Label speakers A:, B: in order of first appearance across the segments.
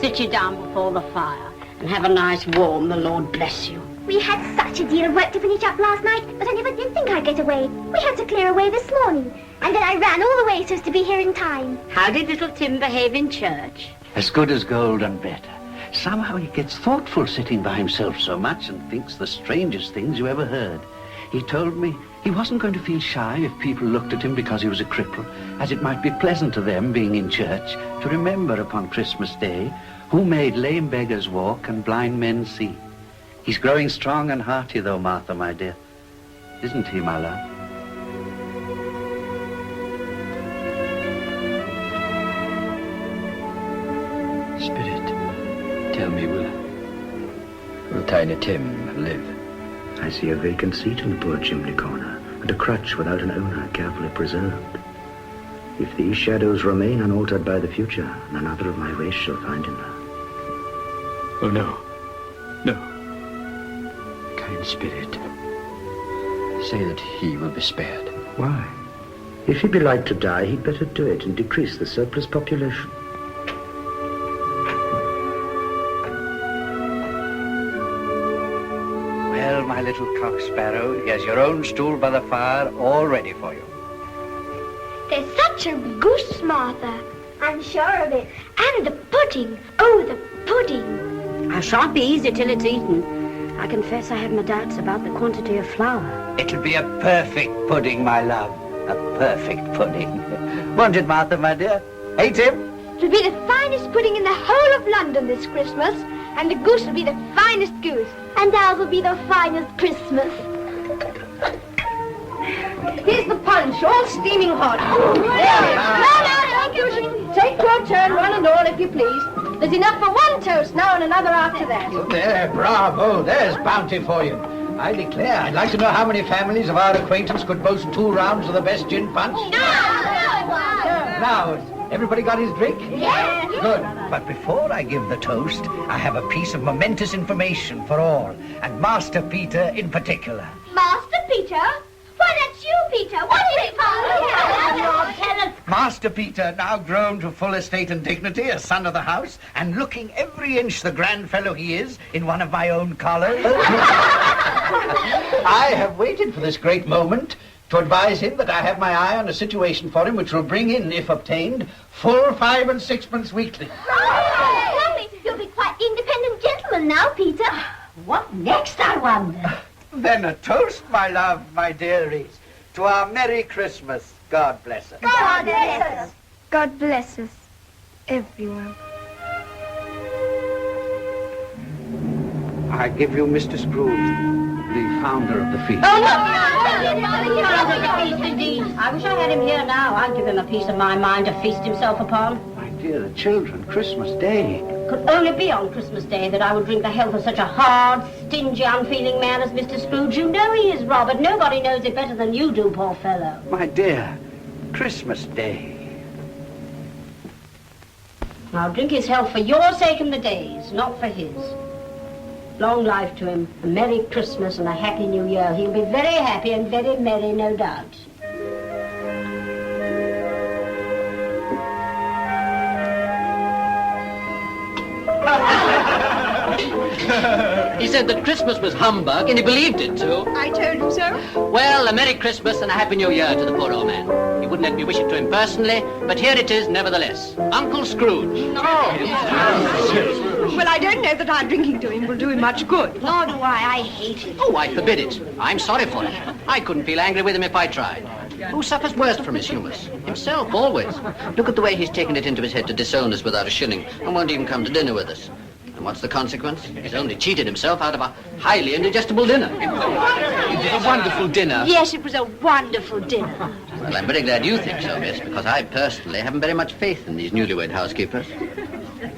A: sit you down before the fire and have a nice warm, the Lord bless you.
B: We had such a deal of work to finish up last night, but I never did think I'd get away. We had to clear away this morning, and then I ran all the way so as to be here in time.
A: How did little Tim behave in church?
C: As good as gold and better. Somehow he gets thoughtful sitting by himself so much and thinks the strangest things you ever heard. He told me he wasn't going to feel shy if people looked at him because he was a cripple, as it might be pleasant to them, being in church, to remember upon Christmas Day who made lame beggars walk and blind men see. He's growing strong and hearty, though, Martha, my dear. Isn't he, my love?
D: Spirit, tell me, will Tiny Tim live?
E: I see a vacant seat in the poor chimney corner, and a crutch without an owner carefully preserved. If these shadows remain unaltered by the future, none other of my race shall find him there.
D: Oh, no. No. Kind Spirit, say that he will be spared.
E: Why? If he be like to die, he'd better do it and decrease the surplus population.
C: Well, my little cock sparrow, here's your own stool by the fire, all ready for you.
B: There's such a goose, Martha. I'm sure of it. And the pudding. Oh, the pudding.
A: I shan't be easy till it's eaten. I confess I have my doubts about the quantity of flour.
C: It'll be a perfect pudding, my love. A perfect pudding. Won't it, Martha, my dear? Hey, Tim?
B: It'll be the finest pudding in the whole of London this Christmas, and the goose will be the finest goose. And ours will be the finest Christmas.
F: Here's the punch, all steaming hot. No, take your turn, one and all, if you please. There's enough for one toast now and another after that.
G: There, bravo, there's bounty for you. I declare, I'd like to know how many families of our acquaintance could boast 2 rounds of the best gin punch. Now, everybody got his drink?
B: Yes.
G: Good. But before I give the toast, I have a piece of momentous information for all, and Master Peter in particular.
B: Master Peter? Why, that's you, Peter. What is it, Father? Tell us.
G: Master Peter, now grown to full estate and dignity as son of the house, and looking every inch the grand fellow he is in one of my own collars. I have waited for this great moment to advise him that I have my eye on a situation for him which will bring in, if obtained, full 5 and 6pence weekly.
B: Lovely. You'll be quite independent gentleman now, Peter.
F: What next, I wonder?
G: Then a toast, my love, my dearies, to our Merry Christmas. God bless us.
B: God bless us.
H: God bless us, everyone.
C: I give you Mr. Scrooge, the founder of the feast.
A: I wish I had him here now. I'd give him a piece of my mind to feast himself upon.
C: My dear, the children, Christmas Day.
A: Could only be on Christmas Day that I would drink the health of such a hard, stingy, unfeeling man as Mr. Scrooge. You know he is, Robert. Nobody knows it better than you do, poor fellow.
C: My dear, Christmas Day.
A: I'll drink his health for your sake and the day's, not for his. Long life to him, a Merry Christmas and a Happy New Year. He'll be very happy and very merry, no doubt.
I: He said that Christmas was humbug, and he believed it, too.
H: I told him so.
I: Well, a Merry Christmas and a Happy New Year to the poor old man. He wouldn't let me wish it to him personally, but here it is nevertheless. Uncle Scrooge.
H: Well, I don't know that our drinking to him will do him much good.
A: Nor do I. I hate it.
I: Oh, I forbid it. I'm sorry for it. I couldn't feel angry with him if I tried. Who suffers worst from his humours? Himself, always. Look at the way he's taken it into his head to disown us without a shilling and won't even come to dinner with us. And what's the consequence? He's only cheated himself out of a highly indigestible dinner. It was a wonderful dinner.
H: Yes, it was a wonderful dinner.
I: Well, I'm very glad you think so, miss, because I personally haven't very much faith in these newlywed housekeepers.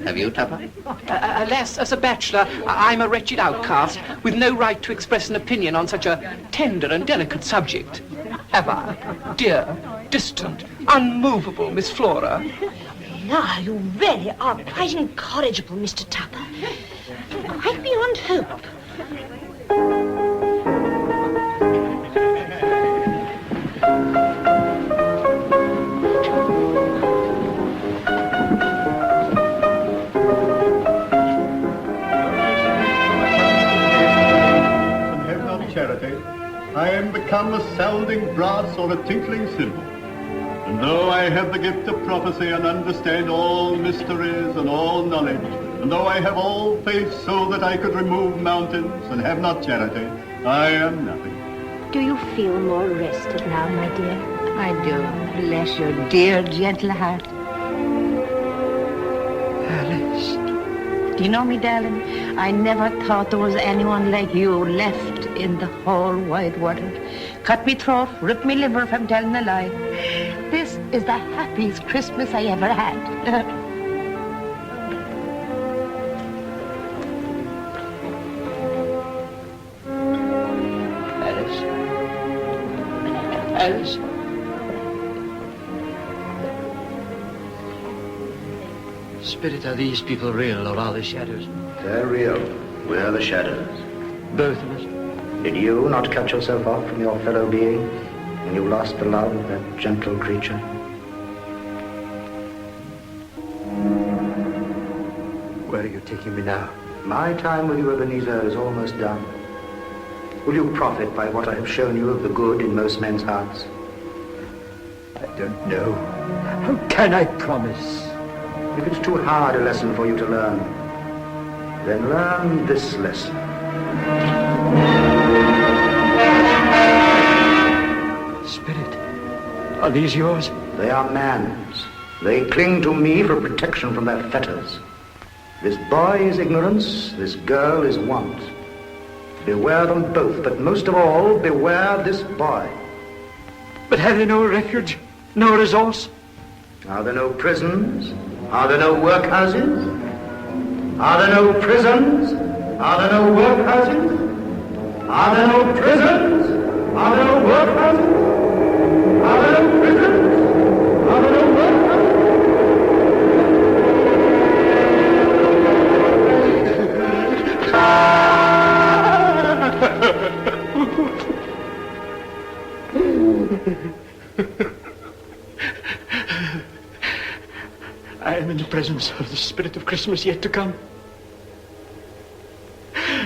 I: Have you, Tupper?
J: Alas, as a bachelor, I'm a wretched outcast with no right to express an opinion on such a tender and delicate subject. Have I? Dear, distant, unmovable Miss Flora.
F: Now, you really are quite incorrigible, Mr. Tupper. Quite beyond hope.
K: I am become a sounding brass or a tinkling cymbal. And though I have the gift of prophecy and understand all mysteries and all knowledge, and though I have all faith so that I could remove mountains and have not charity, I am nothing.
A: Do you feel more rested now, my dear?
F: I do. Bless your dear, gentle heart. Alice. Do you know me, darling? I never thought there was anyone like you left in the whole wide world. Cut me throat, rip me liver if I'm telling a lie. This is the happiest Christmas I ever had.
C: Alice? Alice?
D: Spirit, are these people real or are they shadows?
E: They're real. We're the shadows.
D: Both of us?
E: Did you not cut yourself off from your fellow being when you lost the love of that gentle creature?
D: Where are you taking me now?
E: My time with you, Ebenezer, is almost done. Will you profit by what I have shown you of the good in most men's hearts?
D: I don't know. How can I promise?
E: If it's too hard a lesson for you to learn, then learn this lesson.
D: Spirit, are these yours?
E: They are man's. They cling to me for protection from their fetters. This boy is ignorance, this girl is want. Beware them both, but most of all, beware this boy.
D: But have they no refuge, no resource?
E: Are there no prisons? Are there no workhouses? Are there no prisons? Are there no workhouses? Are there no prisons? Are there no workhouses? Are there no prisons? Are there no workhouses?
D: I am in the presence of the spirit of Christmas yet to come.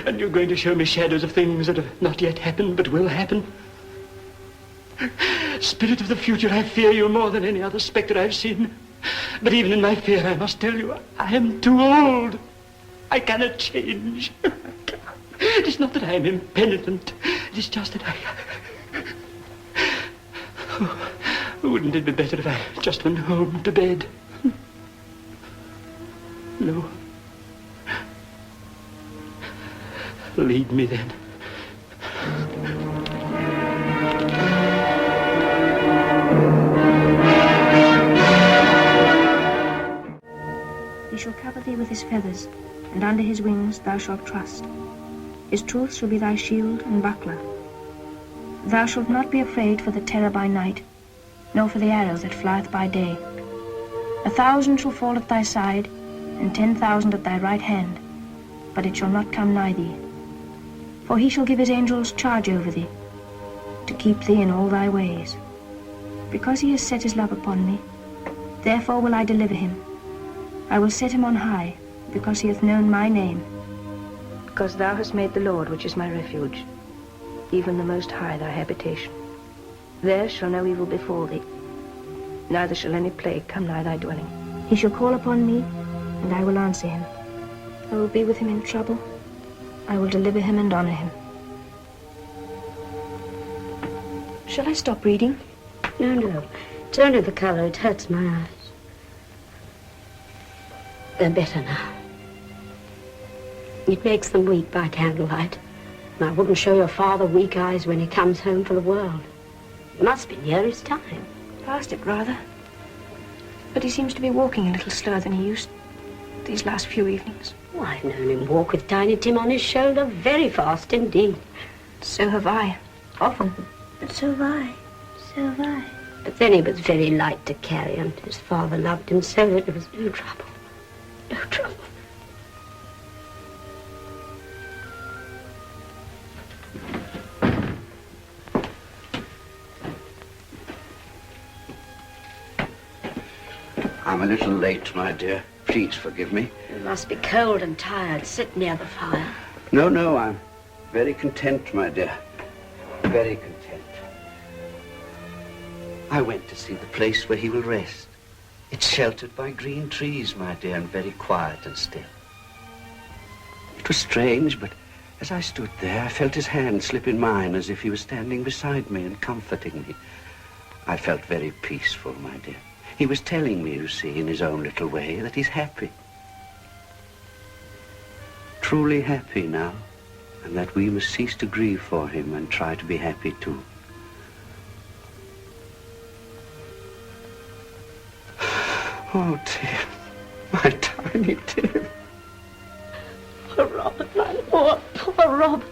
D: And you're going to show me shadows of things that have not yet happened but will happen. Spirit of the future, I fear you more than any other spectre I've seen. But even in my fear, I must tell you, I am too old. I cannot change. It is not that I am impenitent. It is just that wouldn't it be better if I just went home to bed? No. Lead me then.
L: He shall cover thee with his feathers, and under his wings thou shalt trust. His truth shall be thy shield and buckler. Thou shalt not be afraid for the terror by night, nor for the arrow that flieth by day. 1,000 shall fall at thy side, and 10,000 at thy right hand, but it shall not come nigh thee. For he shall give his angels charge over thee, to keep thee in all thy ways. Because he has set his love upon me, therefore will I deliver him. I will set him on high, because he hath known my name. Because thou hast made the Lord, which is my refuge, even the Most High thy habitation. There shall no evil befall thee, neither shall any plague come nigh thy dwelling. He shall call upon me, and I will answer him. I will be with him in trouble. I will deliver him and honor him. Shall I stop reading?
A: No, no. It's only the color. It hurts my eyes. They're better now. It makes them weak by candlelight. And I wouldn't show your father weak eyes when he comes home for the world. It must be near his time.
L: Past it, rather. But he seems to be walking a little slower than he used these last few evenings.
A: Oh, I've known him walk with Tiny Tim on his shoulder very fast indeed.
L: So have I. Often.
A: But so have I. So have I. But then he was very light to carry, and his father loved him so that there was no trouble. No trouble.
C: I'm a little late, my dear. Please forgive me.
A: You must be cold and tired. Sit near the fire.
C: No, no, I'm very content, my dear. Very content. I went to see the place where he will rest. It's sheltered by green trees, my dear, and very quiet and still. It was strange, but as I stood there, I felt his hand slip in mine as if he was standing beside me and comforting me. I felt very peaceful, my dear. He was telling me, you see, in his own little way, that he's happy. Truly happy now, and that we must cease to grieve for him and try to be happy too. Oh, Tim, my tiny Tim.
A: Poor Robert, my poor Robert.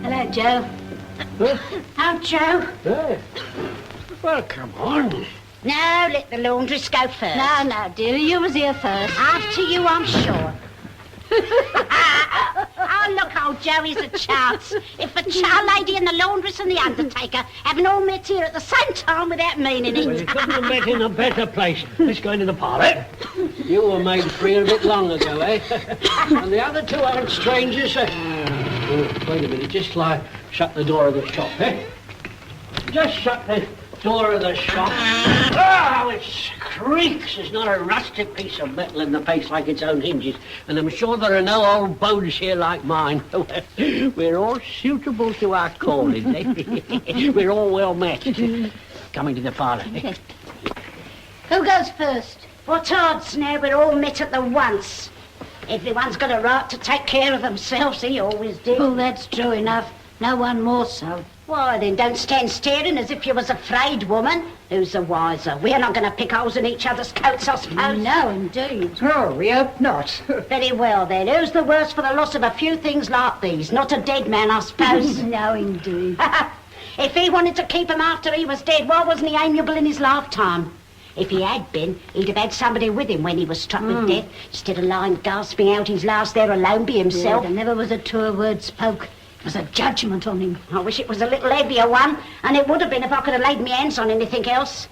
A: Hello, Joe. Oh, Joe.
M: Hey. Well, come on.
A: No, let the laundress go first. No, dear, you was here first. After you, I'm sure. Oh, look, old Joey's a chance. If the char lady and the laundress and the undertaker haven't all met here at the same time without meaning it.
M: Well, you couldn't have met in a better place. Let's go into the parlour. You were made free a bit long ago, eh? And the other two aren't strangers. Wait a minute, just shut the door of the shop, eh? Just shut the door of the shop. Oh, it creaks. There's not a rusted piece of metal in the place like its own hinges. And I'm sure there are no old bones here like mine. We're all suitable to our calling. Eh? We're all well matched. Coming to the parlour. Eh?
A: Who goes first? What odds now we're all met at the once? Everyone's got a right to take care of themselves. He always did. Oh, that's true enough. No one more so. Why, then, don't stand staring as if you was afraid, woman. Who's the wiser? We're not going to pick holes in each other's coats, I suppose. No, indeed.
F: Oh, we hope not.
A: Very well, then. Who's the worse for the loss of a few things like these? Not a dead man, I suppose. No, indeed. If he wanted to keep him after he was dead, why wasn't he amiable in his lifetime? If he had been, he'd have had somebody with him when he was struck with death, instead of lying gasping out his last there alone by himself. Yeah, there never was a truer word spoke. It was a judgment on him. I wish it was a little heavier one, and it would have been if I could have laid my hands on anything else.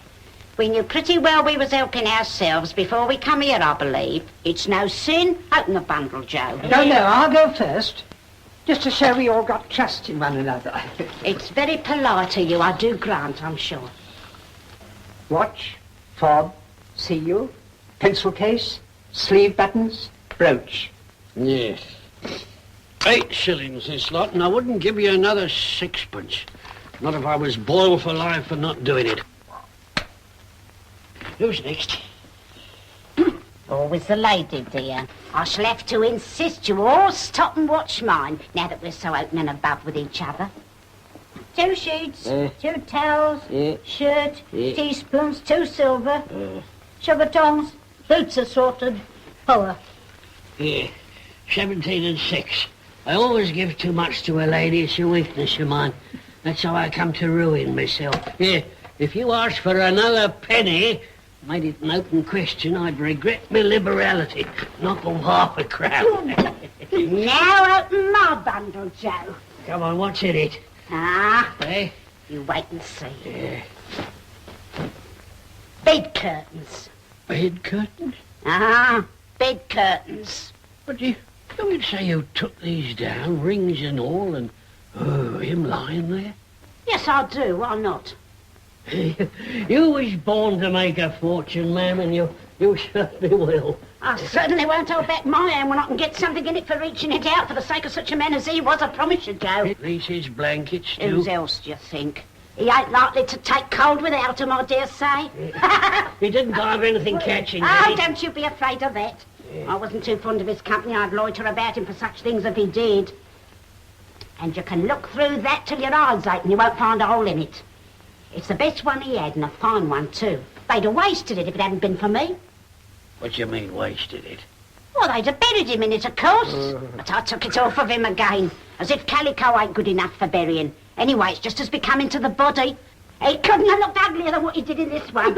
A: We knew pretty well we was helping ourselves before we come here, I believe. It's no sin. Open the bundle, Joe.
F: No, I'll go first. Just to show we all got trust in one another.
A: It's very polite of you, I do grant, I'm sure.
F: Watch, fob, seal, pencil case, sleeve buttons, brooch.
M: Yes. 8 shillings this lot, and I wouldn't give you another 6pence. Not if I was boiled for life for not doing it. Who's next?
A: Always the lady, dear. I shall have to insist you all stop and watch mine, now that we're so open and above with each other. 2 sheets, 2 towels, shirt, teaspoons, 2 silver, sugar tongs, boots assorted, poor.
M: Yeah, 17 and 6. I always give too much to a lady. It's a weakness of mine. That's how I come to ruin myself. Yeah, if you asked for another penny, made it an open question, I'd regret my liberality. Knock off half a crown.
A: Now open my bundle, Joe.
M: Come on, what's in it?
A: Eh? You wait and see.
M: Yeah.
A: Bed curtains.
M: Bed curtains?
A: Bed curtains.
M: But you would say you took these down, rings and all, and him lying there?
A: Yes, I do. Why not?
M: You was born to make a fortune, ma'am, and you certainly will.
A: I certainly won't hold back my hand when I can get something in it for reaching it out for the sake of such a man as he was, I promise you, Joe.
M: These his blankets, too.
A: Whose else do you think? He ain't likely to take cold without 'em, I dare say.
M: He didn't have anything catching, did
A: Oh,
M: he?
A: don't you be afraid of that. I wasn't too fond of his company. I'd loiter about him for such things if he did. And you can look through that till your eyes ache and you won't find a hole in it. It's the best one he had, and a fine one, too. They'd have wasted it if it hadn't been for me.
M: What do you mean, wasted it?
A: Well, they'd have buried him in it, of course. But I took it off of him again, as if calico ain't good enough for burying. Anyway, it's just as becoming to the body. He couldn't have looked uglier than what he did in this one.